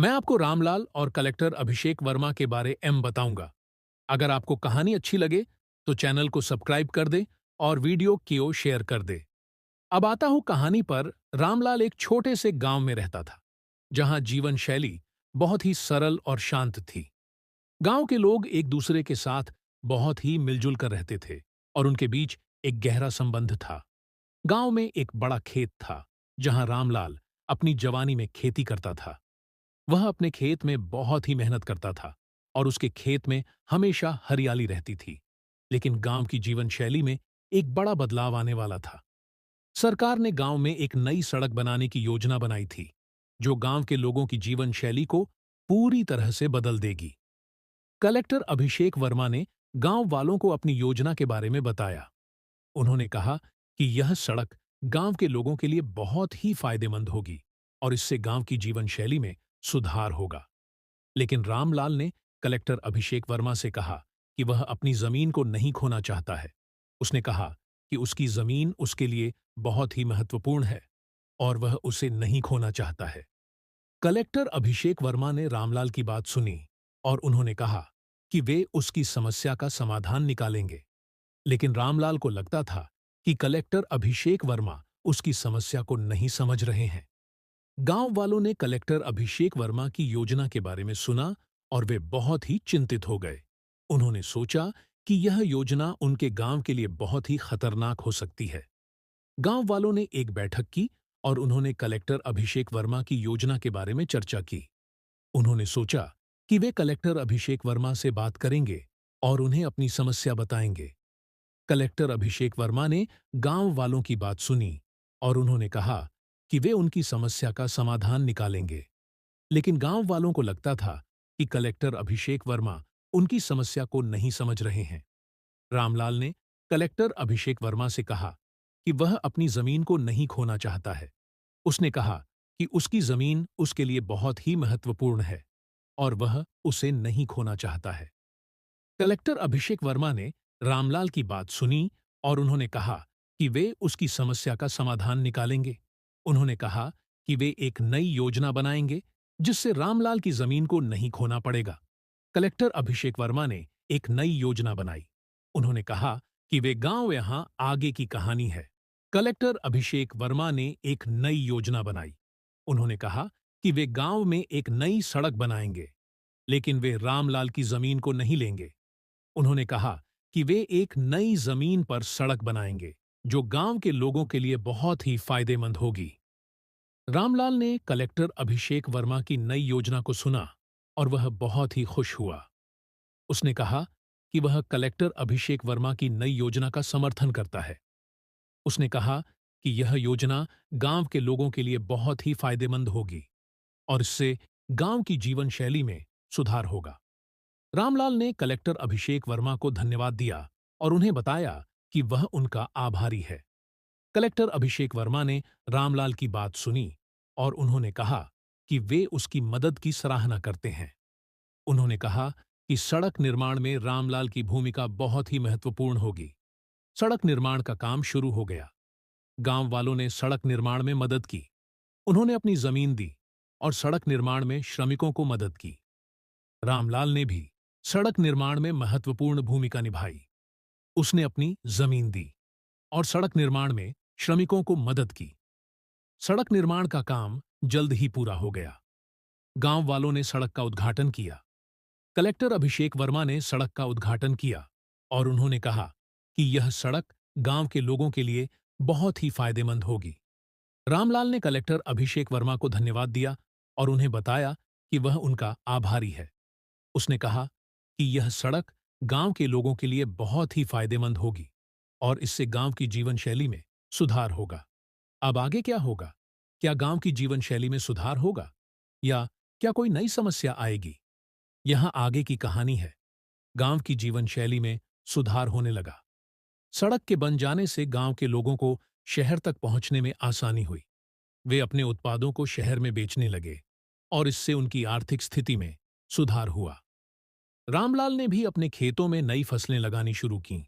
मैं आपको रामलाल और कलेक्टर अभिषेक वर्मा के बारे में बताऊंगा। अगर आपको कहानी अच्छी लगे तो चैनल को सब्सक्राइब कर दे और वीडियो को शेयर कर दे। अब आता हूं कहानी पर। रामलाल एक छोटे से गांव में रहता था, जहां जीवन शैली बहुत ही सरल और शांत थी। गांव के लोग एक दूसरे के साथ बहुत ही मिलजुल कर रहते थे और उनके बीच एक गहरा संबंध था। गांव में एक बड़ा खेत था, जहां रामलाल अपनी जवानी में खेती करता था। वह अपने खेत में बहुत ही मेहनत करता था और उसके खेत में हमेशा हरियाली रहती थी। लेकिन गांव की जीवन शैली में एक बड़ा बदलाव आने वाला था। सरकार ने गांव में एक नई सड़क बनाने की योजना बनाई थी, जो गांव के लोगों की जीवन शैली को पूरी तरह से बदल देगी। कलेक्टर अभिषेक वर्मा ने गांव वालों को अपनी योजना के बारे में बताया। उन्होंने कहा कि यह सड़क गांव के लोगों के लिए बहुत ही फायदेमंद होगी और इससे गांव की जीवन शैली में सुधार होगा। लेकिन रामलाल ने कलेक्टर अभिषेक वर्मा से कहा कि वह अपनी जमीन को नहीं खोना चाहता है। उसने कहा कि उसकी जमीन उसके लिए बहुत ही महत्वपूर्ण है और वह उसे नहीं खोना चाहता है। कलेक्टर अभिषेक वर्मा ने रामलाल की बात सुनी और उन्होंने कहा कि वे उसकी समस्या का समाधान निकालेंगे। लेकिन रामलाल को लगता था कि कलेक्टर अभिषेक वर्मा उसकी समस्या को नहीं समझ रहे हैं। गांव वालों ने कलेक्टर अभिषेक वर्मा की योजना के बारे में सुना और वे बहुत ही चिंतित हो गए। उन्होंने सोचा कि यह योजना उनके गांव के लिए बहुत ही खतरनाक हो सकती है। गांव वालों ने एक बैठक की और उन्होंने कलेक्टर अभिषेक वर्मा की योजना के बारे में चर्चा की। उन्होंने सोचा कि वे कलेक्टर अभिषेक वर्मा से बात करेंगे और उन्हें अपनी समस्या बताएंगे। कलेक्टर अभिषेक वर्मा ने गांव वालों की बात सुनी और उन्होंने कहा कि वे उनकी समस्या का समाधान निकालेंगे। लेकिन गांव वालों को लगता था कि कलेक्टर अभिषेक वर्मा उनकी समस्या को नहीं समझ रहे हैं। रामलाल ने कलेक्टर अभिषेक वर्मा से कहा कि वह अपनी जमीन को नहीं खोना चाहता है। उसने कहा कि उसकी जमीन उसके लिए बहुत ही महत्वपूर्ण है और वह उसे नहीं खोना चाहता है। कलेक्टर अभिषेक वर्मा ने रामलाल की बात सुनी और उन्होंने कहा कि वे उसकी समस्या का समाधान निकालेंगे। उन्होंने कहा कि वे एक नई योजना बनाएंगे जिससे रामलाल की जमीन को नहीं खोना पड़ेगा। कलेक्टर अभिषेक वर्मा ने एक नई योजना बनाई। उन्होंने कहा कि वे गांव यहां आगे की कहानी है। कलेक्टर अभिषेक वर्मा ने एक नई योजना बनाई। उन्होंने कहा कि वे गांव में एक नई सड़क बनाएंगे, लेकिन वे रामलाल की जमीन को नहीं लेंगे। उन्होंने कहा कि वे एक नई जमीन पर सड़क बनाएंगे, जो गांव के लोगों के लिए बहुत ही फायदेमंद होगी। रामलाल ने कलेक्टर अभिषेक वर्मा की नई योजना को सुना और वह बहुत ही खुश हुआ। उसने कहा कि वह कलेक्टर अभिषेक वर्मा की नई योजना का समर्थन करता है। उसने कहा कि यह योजना गांव के लोगों के लिए बहुत ही फायदेमंद होगी और इससे गांव की जीवन शैली में सुधार होगा। रामलाल ने कलेक्टर अभिषेक वर्मा को धन्यवाद दिया और उन्हें बताया कि वह उनका आभारी है। कलेक्टर अभिषेक वर्मा ने रामलाल की बात सुनी और उन्होंने कहा कि वे उसकी मदद की सराहना करते हैं। उन्होंने कहा कि सड़क निर्माण में रामलाल की भूमिका बहुत ही महत्वपूर्ण होगी। सड़क निर्माण का काम शुरू हो गया। गांव वालों ने सड़क निर्माण में मदद की। उन्होंने अपनी जमीन दी और सड़क निर्माण में श्रमिकों को मदद की। रामलाल ने भी सड़क निर्माण में महत्वपूर्ण भूमिका निभाई। उसने अपनी जमीन दी और सड़क निर्माण में श्रमिकों को मदद की। सड़क निर्माण का काम जल्द ही पूरा हो गया। गांव वालों ने सड़क का उद्घाटन किया। कलेक्टर अभिषेक वर्मा ने सड़क का उद्घाटन किया और उन्होंने कहा कि यह सड़क गांव के लोगों के लिए बहुत ही फायदेमंद होगी। रामलाल ने कलेक्टर अभिषेक वर्मा को धन्यवाद दिया और उन्हें बताया कि वह उनका आभारी है। उसने कहा कि यह सड़क गांव के लोगों के लिए बहुत ही फायदेमंद होगी और इससे गांव की जीवन शैली में सुधार होगा। अब आगे क्या होगा? क्या गांव की जीवन शैली में सुधार होगा या क्या कोई नई समस्या आएगी? यहां आगे की कहानी है। गांव की जीवन शैली में सुधार होने लगा। सड़क के बन जाने से गांव के लोगों को शहर तक पहुंचने में आसानी हुई। वे अपने उत्पादों को शहर में बेचने लगे और इससे उनकी आर्थिक स्थिति में सुधार हुआ। रामलाल ने भी अपने खेतों में नई फसलें लगानी शुरू कीं।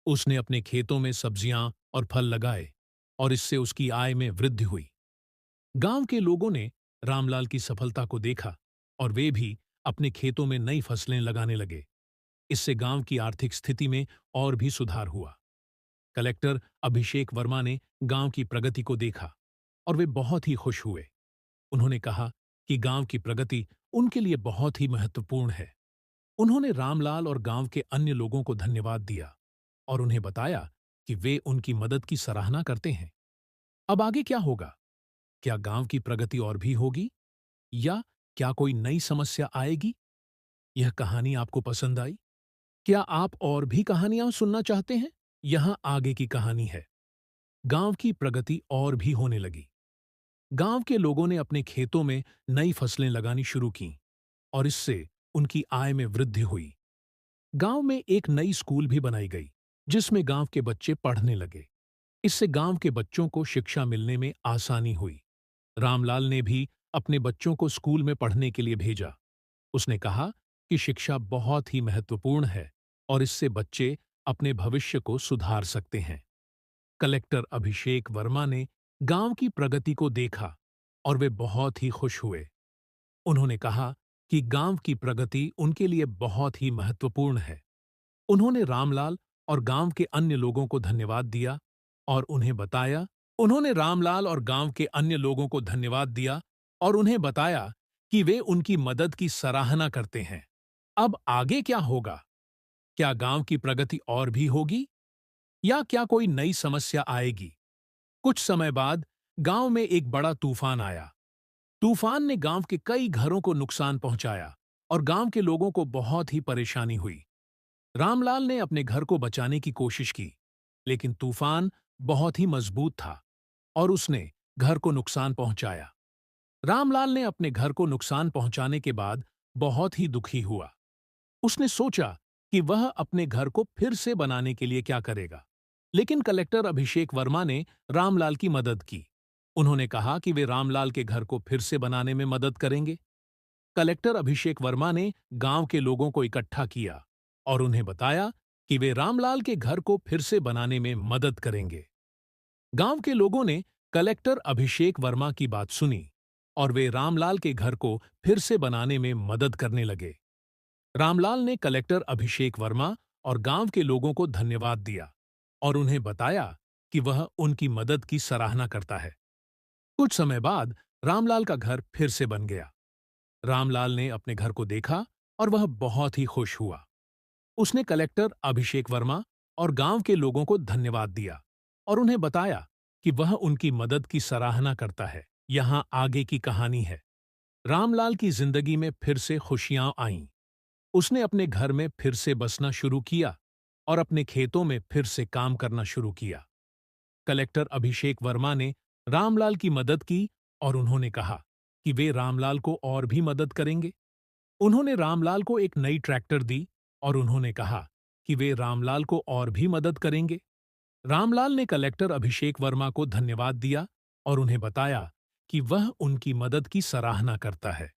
उसने अपने खेतों में सब्जियां और फल लगाए और इससे उसकी आय में वृद्धि हुई। गांव के लोगों ने रामलाल की सफलता को देखा और वे भी अपने खेतों में नई फसलें लगाने लगे। इससे गांव की आर्थिक स्थिति में और भी सुधार हुआ। कलेक्टर अभिषेक वर्मा ने गांव की प्रगति को देखा और वे बहुत ही खुश हुए। उन्होंने कहा कि गांव की प्रगति उनके लिए बहुत ही महत्वपूर्ण है। उन्होंने रामलाल और गांव के अन्य लोगों को धन्यवाद दिया और उन्हें बताया कि वे उनकी मदद की सराहना करते हैं। अब आगे क्या होगा? क्या गांव की प्रगति और भी होगी या क्या कोई नई समस्या आएगी? यह कहानी आपको पसंद आई? क्या आप और भी कहानियां सुनना चाहते हैं? यहां आगे की कहानी है। गांव की प्रगति और भी होने लगी। गांव के लोगों ने अपने खेतों में नई फसलें लगानी शुरू की और इससे उनकी आय में वृद्धि हुई। गांव में एक नई स्कूल भी बनाई गई, जिसमें गांव के बच्चे पढ़ने लगे। इससे गांव के बच्चों को शिक्षा मिलने में आसानी हुई। रामलाल ने भी अपने बच्चों को स्कूल में पढ़ने के लिए भेजा। उसने कहा कि शिक्षा बहुत ही महत्वपूर्ण है और इससे बच्चे अपने भविष्य को सुधार सकते हैं। कलेक्टर अभिषेक वर्मा ने गांव की प्रगति को देखा और वे बहुत ही खुश हुए। उन्होंने कहा कि गांव की प्रगति उनके लिए बहुत ही महत्वपूर्ण है। उन्होंने रामलाल और गांव के अन्य लोगों को धन्यवाद दिया और उन्हें बताया उन्होंने रामलाल और गांव के अन्य लोगों को धन्यवाद दिया और उन्हें बताया कि वे उनकी मदद की सराहना करते हैं। अब आगे क्या होगा? क्या गांव की प्रगति और भी होगी या क्या कोई नई समस्या आएगी? कुछ समय बाद गांव में एक बड़ा तूफान आया। तूफान ने गांव के कई घरों को नुकसान पहुंचाया और गांव के लोगों को बहुत ही परेशानी हुई। रामलाल ने अपने घर को बचाने की कोशिश की, लेकिन तूफान बहुत ही मजबूत था और उसने घर को नुकसान पहुंचाया। रामलाल ने अपने घर को नुकसान पहुंचाने के बाद बहुत ही दुखी हुआ। उसने सोचा कि वह अपने घर को फिर से बनाने के लिए क्या करेगा। लेकिन कलेक्टर अभिषेक वर्मा ने रामलाल की मदद की। उन्होंने कहा कि वे रामलाल के घर को फिर से बनाने में मदद करेंगे। कलेक्टर अभिषेक वर्मा ने गांव के लोगों को इकट्ठा किया और उन्हें बताया कि वे रामलाल के घर को फिर से बनाने में मदद करेंगे। गांव के लोगों ने कलेक्टर अभिषेक वर्मा की बात सुनी और वे रामलाल के घर को फिर से बनाने में मदद करने लगे। रामलाल ने कलेक्टर अभिषेक वर्मा और गांव के लोगों को धन्यवाद दिया और उन्हें बताया कि वह उनकी मदद की सराहना करता है। कुछ समय बाद रामलाल का घर फिर से बन गया। रामलाल ने अपने घर को देखा और वह बहुत ही खुश हुआ। उसने कलेक्टर अभिषेक वर्मा और गांव के लोगों को धन्यवाद दिया और उन्हें बताया कि वह उनकी मदद की सराहना करता है। यहां आगे की कहानी है। रामलाल की जिंदगी में फिर से खुशियां आईं। उसने अपने घर में फिर से बसना शुरू किया और अपने खेतों में फिर से काम करना शुरू किया। कलेक्टर अभिषेक वर्मा ने रामलाल की मदद की और उन्होंने कहा कि वे रामलाल को और भी मदद करेंगे। उन्होंने रामलाल को एक नई ट्रैक्टर दी और उन्होंने कहा कि वे रामलाल को और भी मदद करेंगे। रामलाल ने कलेक्टर अभिषेक वर्मा को धन्यवाद दिया और उन्हें बताया कि वह उनकी मदद की सराहना करता है।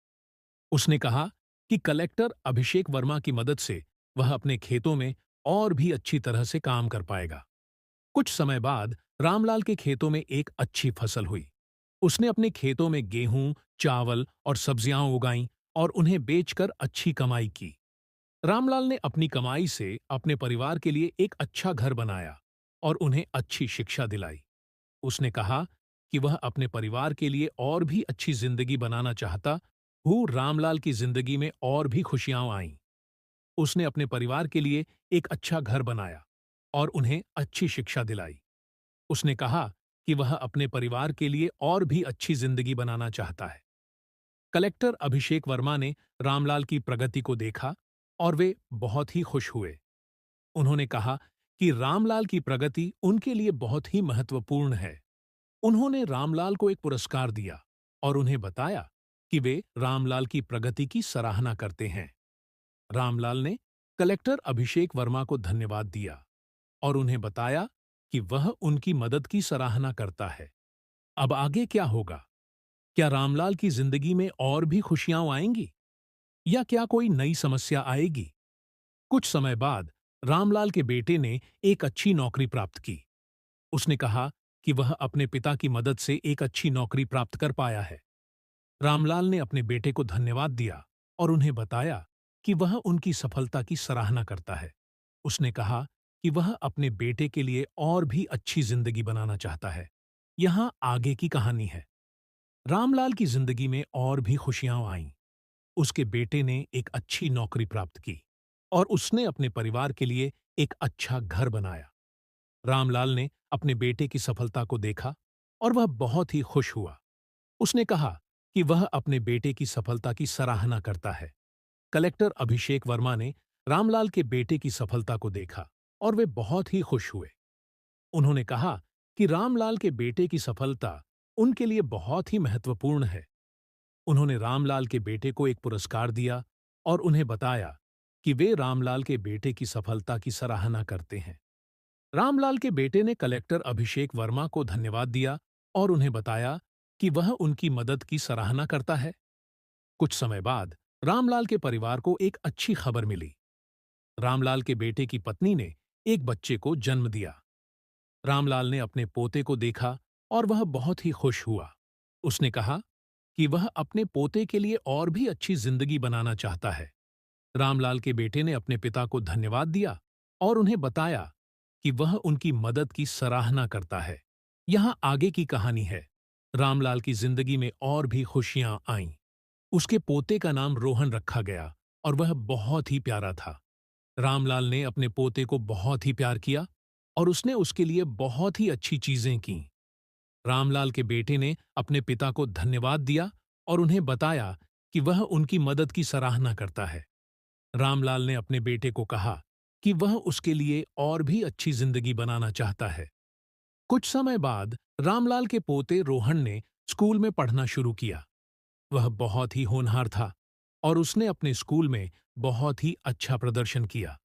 उसने कहा कि कलेक्टर अभिषेक वर्मा की मदद से वह अपने खेतों में और भी अच्छी तरह से काम कर पाएगा। कुछ समय बाद रामलाल के खेतों में एक अच्छी फसल हुई। उसने अपने खेतों में गेहूं, चावल और सब्जियां उगाईं और उन्हें बेचकर अच्छी कमाई की। रामलाल ने अपनी कमाई से अपने परिवार के लिए एक अच्छा घर बनाया और उन्हें अच्छी शिक्षा दिलाई। उसने कहा कि वह अपने परिवार के लिए और भी अच्छी जिंदगी बनाना चाहता हूँ। रामलाल की जिंदगी में और भी खुशियां आईं। उसने अपने परिवार के लिए एक अच्छा घर बनाया और उन्हें अच्छी शिक्षा दिलाई। उसने कहा कि वह अपने परिवार के लिए और भी अच्छी जिंदगी बनाना चाहता है। कलेक्टर अभिषेक वर्मा ने रामलाल की प्रगति को देखा और वे बहुत ही खुश हुए। उन्होंने कहा कि रामलाल की प्रगति उनके लिए बहुत ही महत्वपूर्ण है। उन्होंने रामलाल को एक पुरस्कार दिया और उन्हें बताया कि वे रामलाल की प्रगति की सराहना करते हैं। रामलाल ने कलेक्टर अभिषेक वर्मा को धन्यवाद दिया और उन्हें बताया कि वह उनकी मदद की सराहना करता है। अब आगे क्या होगा? क्या रामलाल की जिंदगी में और भी खुशियां आएंगी या क्या कोई नई समस्या आएगी? कुछ समय बाद रामलाल के बेटे ने एक अच्छी नौकरी प्राप्त की। उसने कहा कि वह अपने पिता की मदद से एक अच्छी नौकरी प्राप्त कर पाया है। रामलाल ने अपने बेटे को धन्यवाद दिया और उन्हें बताया कि वह उनकी सफलता की सराहना करता है। उसने कहा कि वह अपने बेटे के लिए और भी अच्छी जिंदगी बनाना चाहता है। यहाँ आगे की कहानी है। रामलाल की जिंदगी में और भी खुशियां आईं। उसके बेटे ने एक अच्छी नौकरी प्राप्त की और उसने अपने परिवार के लिए एक अच्छा घर बनाया। रामलाल ने अपने बेटे की सफलता को देखा और वह बहुत ही खुश हुआ। उसने कहा कि वह अपने बेटे की सफलता की सराहना करता है। कलेक्टर अभिषेक वर्मा ने रामलाल के बेटे की सफलता को देखा और वे बहुत ही खुश हुए। उन्होंने कहा कि रामलाल के बेटे की सफलता उनके लिए बहुत ही महत्वपूर्ण है। उन्होंने रामलाल के बेटे को एक पुरस्कार दिया और उन्हें बताया कि वे रामलाल के बेटे की सफलता की सराहना करते हैं। रामलाल के बेटे ने कलेक्टर अभिषेक वर्मा को धन्यवाद दिया और उन्हें बताया कि वह उनकी मदद की सराहना करता है। कुछ समय बाद रामलाल के परिवार को एक अच्छी खबर मिली। रामलाल के बेटे की पत्नी ने एक बच्चे को जन्म दिया। रामलाल ने अपने पोते को देखा और वह बहुत ही खुश हुआ। उसने कहा कि वह अपने पोते के लिए और भी अच्छी जिंदगी बनाना चाहता है। रामलाल के बेटे ने अपने पिता को धन्यवाद दिया और उन्हें बताया कि वह उनकी मदद की सराहना करता है। यहाँ आगे की कहानी है। रामलाल की जिंदगी में और भी खुशियां आईं। उसके पोते का नाम रोहन रखा गया और वह बहुत ही प्यारा था। रामलाल ने अपने पोते को बहुत ही प्यार किया और उसने उसके लिए बहुत ही अच्छी चीजें की। रामलाल के बेटे ने अपने पिता को धन्यवाद दिया और उन्हें बताया कि वह उनकी मदद की सराहना करता है। रामलाल ने अपने बेटे को कहा कि वह उसके लिए और भी अच्छी जिंदगी बनाना चाहता है। कुछ समय बाद रामलाल के पोते रोहन ने स्कूल में पढ़ना शुरू किया। वह बहुत ही होनहार था और उसने अपने स्कूल में बहुत ही अच्छा प्रदर्शन किया।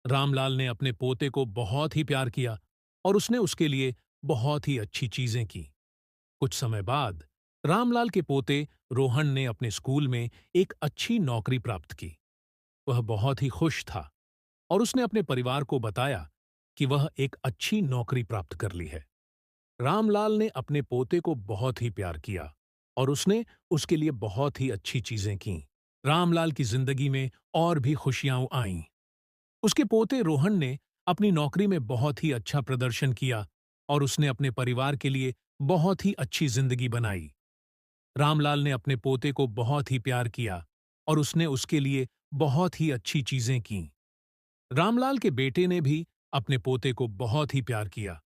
रामलाल ने अपने पोते को बहुत ही प्यार किया और उसने उसके लिए बहुत ही अच्छी चीजें की। कुछ समय बाद रामलाल के पोते रोहन ने अपने स्कूल में एक अच्छी नौकरी प्राप्त की। वह बहुत ही खुश था और उसने अपने परिवार को बताया कि वह एक अच्छी नौकरी प्राप्त कर ली है। रामलाल ने अपने पोते को बहुत ही प्यार किया और उसने उसके लिए बहुत ही अच्छी चीजें की। रामलाल की जिंदगी में और भी खुशियां आईं। उसके पोते रोहन ने अपनी नौकरी में बहुत ही अच्छा प्रदर्शन किया और उसने अपने परिवार के लिए बहुत ही अच्छी जिंदगी बनाई। रामलाल ने अपने पोते को बहुत ही प्यार किया और उसने उसके लिए बहुत ही अच्छी चीजें की। रामलाल के बेटे ने भी अपने पोते को बहुत ही प्यार किया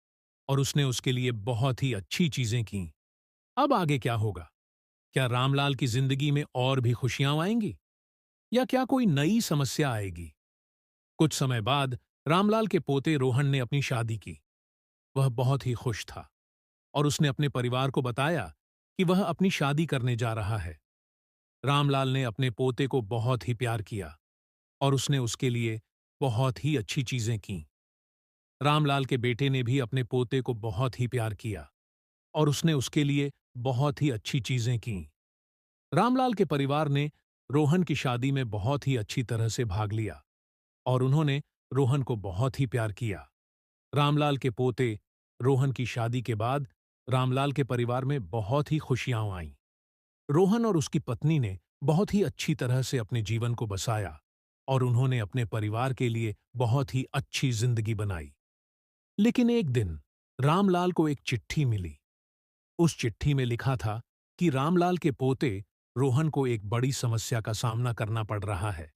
और उसने उसके लिए बहुत ही अच्छी चीजें की। अब आगे क्या होगा? क्या रामलाल की जिंदगी में और भी खुशियां आएंगी या क्या कोई नई समस्या आएगी? कुछ समय बाद रामलाल के पोते रोहन ने अपनी शादी की। वह बहुत ही खुश था और उसने अपने परिवार को बताया कि वह अपनी शादी करने जा रहा है। रामलाल ने अपने पोते को बहुत ही प्यार किया और उसने उसके लिए बहुत ही अच्छी चीजें की। रामलाल के बेटे ने भी अपने पोते को बहुत ही प्यार किया और उसने उसके लिए बहुत ही अच्छी चीजें की। रामलाल के परिवार ने रोहन की शादी में बहुत ही अच्छी तरह से भाग लिया और उन्होंने रोहन को बहुत ही प्यार किया। रामलाल के पोते रोहन की शादी के बाद रामलाल के परिवार में बहुत ही खुशियां आईं। रोहन और उसकी पत्नी ने बहुत ही अच्छी तरह से अपने जीवन को बसाया और उन्होंने अपने परिवार के लिए बहुत ही अच्छी जिंदगी बनाई। लेकिन एक दिन रामलाल को एक चिट्ठी मिली। उस चिट्ठी में लिखा था कि रामलाल के पोते रोहन को एक बड़ी समस्या का सामना करना पड़ रहा है।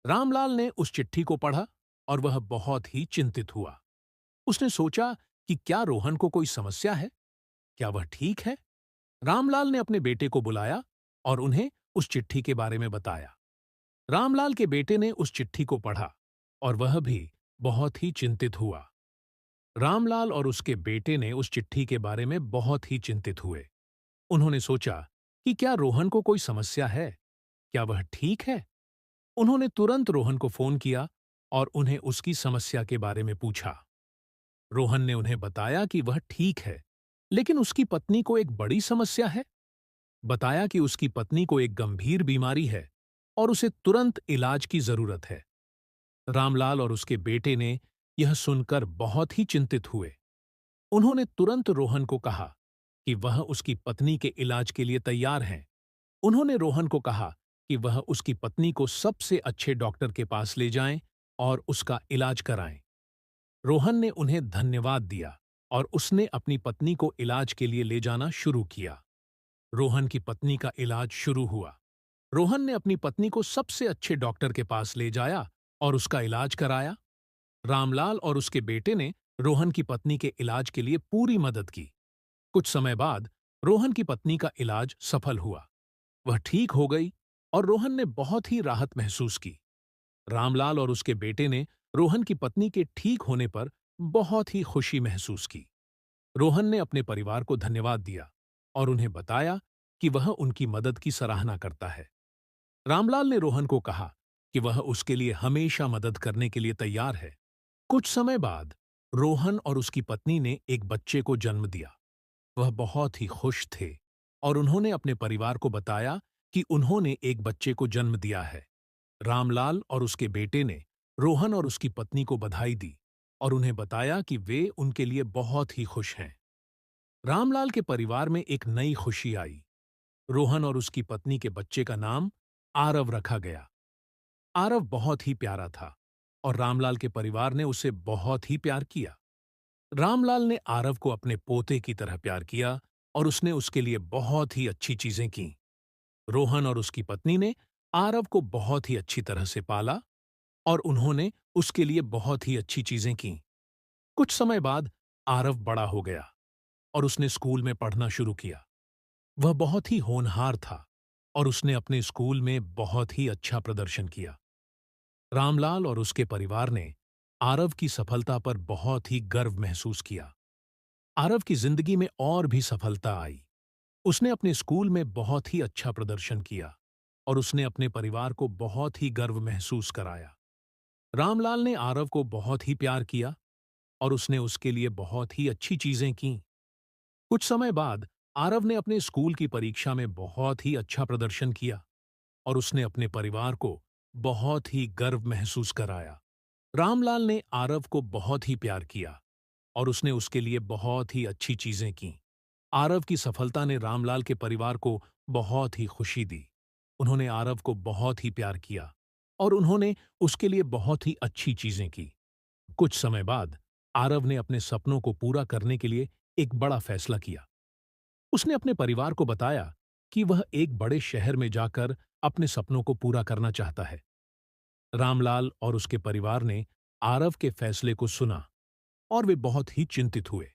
रामलाल ने उस चिट्ठी को पढ़ा और वह बहुत ही चिंतित हुआ। उसने सोचा कि क्या रोहन को कोई समस्या है? क्या वह ठीक है? रामलाल ने अपने बेटे को बुलाया और उन्हें उस चिट्ठी के बारे में बताया। रामलाल के बेटे ने उस चिट्ठी को पढ़ा और वह भी बहुत ही चिंतित हुआ। रामलाल और उसके बेटे ने उस चिट्ठी के बारे में बहुत ही चिंतित हुए। उन्होंने सोचा कि क्या रोहन को कोई समस्या है? क्या वह ठीक है? उन्होंने तुरंत रोहन को फोन किया और उन्हें उसकी समस्या के बारे में पूछा। रोहन ने उन्हें बताया कि वह ठीक है, लेकिन उसकी पत्नी को एक बड़ी समस्या है। बताया कि उसकी पत्नी को एक गंभीर बीमारी है और उसे तुरंत इलाज की जरूरत है। रामलाल और उसके बेटे ने यह सुनकर बहुत ही चिंतित हुए। उन्होंने तुरंत रोहन को कहा कि वह उसकी पत्नी के इलाज के लिए तैयार हैं उन्होंने रोहन को कहा कि वह उसकी पत्नी को सबसे अच्छे डॉक्टर के पास ले जाएं और उसका इलाज कराएं। रोहन ने उन्हें धन्यवाद दिया और उसने अपनी पत्नी को इलाज के लिए ले जाना शुरू किया। रोहन की पत्नी का इलाज शुरू हुआ। रोहन ने अपनी पत्नी को सबसे अच्छे डॉक्टर के पास ले जाया और उसका इलाज कराया। रामलाल और उसके बेटे ने रोहन की पत्नी के इलाज के लिए पूरी मदद की। कुछ समय बाद रोहन की पत्नी का इलाज सफल हुआ। वह ठीक हो गई और रोहन ने बहुत ही राहत महसूस की। रामलाल और उसके बेटे ने रोहन की पत्नी के ठीक होने पर बहुत ही खुशी महसूस की। रोहन ने अपने परिवार को धन्यवाद दिया और उन्हें बताया कि वह उनकी मदद की सराहना करता है। रामलाल ने रोहन को कहा कि वह उसके लिए हमेशा मदद करने के लिए तैयार है। कुछ समय बाद रोहन और उसकी पत्नी ने एक बच्चे को जन्म दिया। वह बहुत ही खुश थे और उन्होंने अपने परिवार को बताया कि उन्होंने एक बच्चे को जन्म दिया है। रामलाल और उसके बेटे ने रोहन और उसकी पत्नी को बधाई दी और उन्हें बताया कि वे उनके लिए बहुत ही खुश हैं। रामलाल के परिवार में एक नई खुशी आई। रोहन और उसकी पत्नी के बच्चे का नाम आरव रखा गया। आरव बहुत ही प्यारा था और रामलाल के परिवार ने उसे बहुत ही प्यार किया। रामलाल ने आरव को अपने पोते की तरह प्यार किया और उसने उसके लिए बहुत ही अच्छी चीजें की। रोहन और उसकी पत्नी ने आरव को बहुत ही अच्छी तरह से पाला और उन्होंने उसके लिए बहुत ही अच्छी चीजें की। कुछ समय बाद आरव बड़ा हो गया और उसने स्कूल में पढ़ना शुरू किया। वह बहुत ही होनहार था और उसने अपने स्कूल में बहुत ही अच्छा प्रदर्शन किया। रामलाल और उसके परिवार ने आरव की सफलता पर बहुत ही गर्व महसूस किया। आरव की जिंदगी में और भी सफलता आई। उसने अपने स्कूल में बहुत ही अच्छा प्रदर्शन किया और उसने अपने परिवार को बहुत ही गर्व महसूस कराया। रामलाल ने आरव को बहुत ही प्यार किया और उसने उसके लिए बहुत ही अच्छी चीजें की। कुछ समय बाद आरव ने अपने स्कूल की परीक्षा में बहुत ही अच्छा प्रदर्शन किया और उसने अपने परिवार को बहुत ही गर्व महसूस कराया। रामलाल ने आरव को बहुत ही प्यार किया और उसने उसके लिए बहुत ही अच्छी चीजें की। आरव की सफलता ने रामलाल के परिवार को बहुत ही खुशी दी। उन्होंने आरव को बहुत ही प्यार किया और उन्होंने उसके लिए बहुत ही अच्छी चीजें की। कुछ समय बाद आरव ने अपने सपनों को पूरा करने के लिए एक बड़ा फैसला किया। उसने अपने परिवार को बताया कि वह एक बड़े शहर में जाकर अपने सपनों को पूरा करना चाहता है। रामलाल और उसके परिवार ने आरव के फैसले को सुना और वे बहुत ही चिंतित हुए।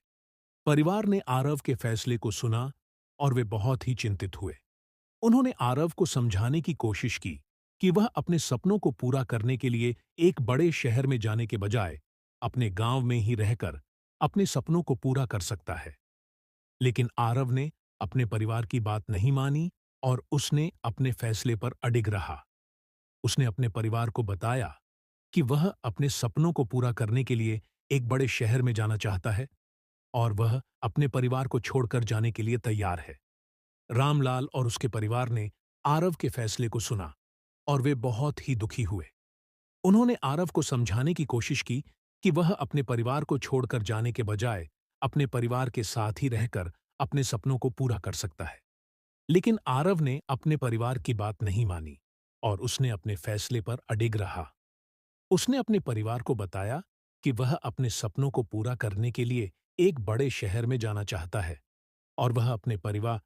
परिवार ने आरव के फैसले को सुना और वे बहुत ही चिंतित हुए। उन्होंने आरव को समझाने की कोशिश की कि वह अपने सपनों को पूरा करने के लिए एक बड़े शहर में जाने के बजाय अपने गांव में ही रहकर अपने सपनों को पूरा कर सकता है। लेकिन आरव ने अपने परिवार की बात नहीं मानी और उसने अपने फैसले पर अडिग रहा। उसने अपने परिवार को बताया कि वह अपने सपनों को पूरा करने के लिए एक बड़े शहर में जाना चाहता है और वह अपने परिवार को छोड़कर जाने के लिए तैयार है। रामलाल और उसके परिवार ने आरव के फैसले को सुना और वे बहुत ही दुखी हुए। उन्होंने आरव को समझाने की कोशिश की कि वह अपने परिवार को छोड़कर जाने के बजाय अपने परिवार के साथ ही रहकर अपने सपनों को पूरा कर सकता है। लेकिन आरव ने अपने परिवार की बात नहीं मानी और उसने अपने फैसले पर अडिग रहा। उसने अपने परिवार को बताया कि वह अपने सपनों को पूरा करने के लिए एक बड़े शहर में जाना चाहता है और वह अपने परिवार